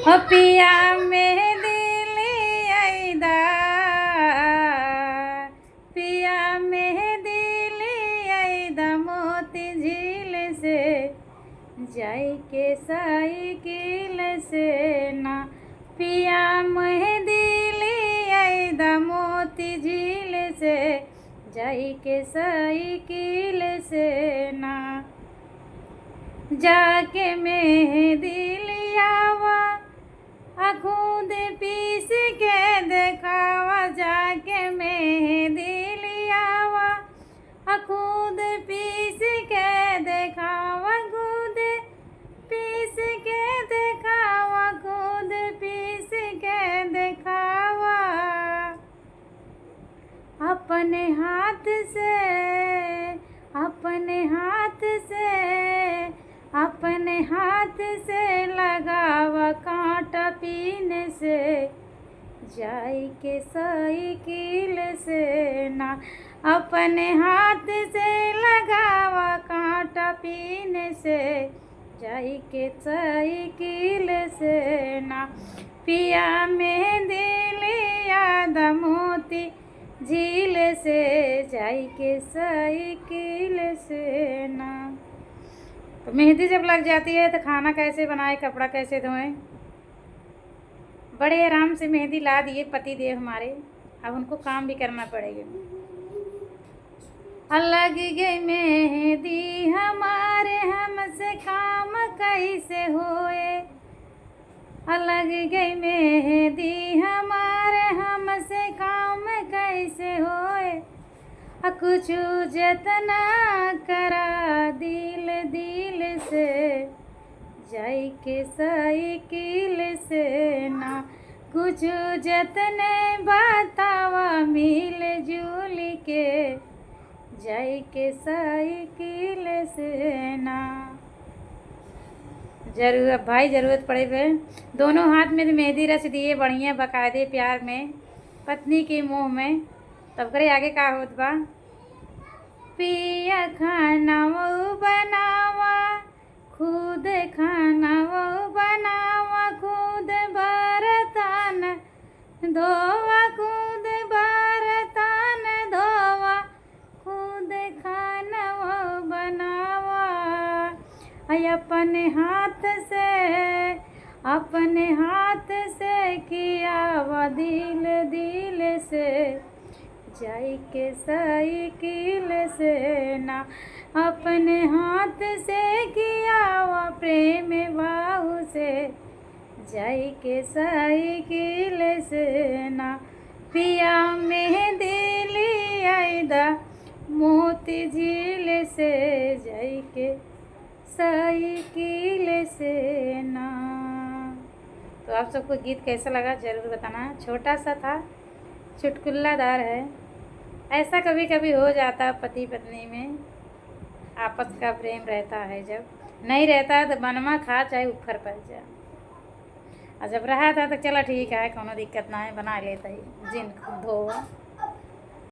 हो पिया मेहंदी लियाइदा, पिया मेहंदी लियाइदा मोती झील से, जाई के साइकिल से ना। पिया मेहंदी लियाइदा मोती झील से, जाई के साइकिल से ना। जाके मेहंदी लियावा खुद पीस के देखावा, जाके मेहंदी लियावा खुद पीस के देखावा, खुद पीस के देखावा, खुद पीस के देखावा। अपने हाथ से, अपने हाथ से, अपने हाथ से लगावा कांटा पीने से, जाई के साइकिल से ना। अपने हाथ से लगावा कांटा पीने से, जाई के साइकिल से ना। पिया मेहंदी लियाइदा मोती झील से, जाई के साइकिल से ना। तो मेहंदी जब लग जाती है तो खाना कैसे बनाए, कपड़ा कैसे धोएं। बड़े आराम से मेहंदी ला दिए पति देव हमारे, अब उनको काम भी करना पड़ेगा। अलग गई मेहंदी हमारे, हमसे काम कैसे होए। अलग गई मेहंदी हमारे, हमसे काम कैसे होए। कुछ जतना करा दिल दिल से, जाई के साइकिल से ना। कुछ जतने बतावा मिल जुल के, जाई के साइकिल से ना। जरूर भाई ज़रूरत पड़े पे दोनों हाथ में मेहंदी रच दिए बढ़िया बकायदे प्यार में पत्नी के मुँह में। तब करे आगे का होत बा। पिया खाना वो बनावा, खुद खाना वो बनावा, खुद बर्तन धोवा, खुद बर्तन धोवा, खुद खाना वो बनावा। अपने हाथ से, अपने हाथ से किया दिल दिल से, जाई के साइकिल से ना। अपने हाथ से किया प्रेम भाव से, जाई के साइकिल से ना। पिया मेहंदी लियाइदा मोती झील से, जाई के साइकिल से ना। तो आप सबको गीत कैसा लगा ज़रूर बताना। छोटा सा था, चुटकुल्लादार है। ऐसा कभी कभी हो जाता पति पत्नी में, आपस का प्रेम रहता है। जब नहीं रहता है तो बनवा खा चाहे ऊपर पड़ जा। और जब रहा था तो चलो ठीक है, कोनो दिक्कत ना है, बना लेता ही जिन धोवा।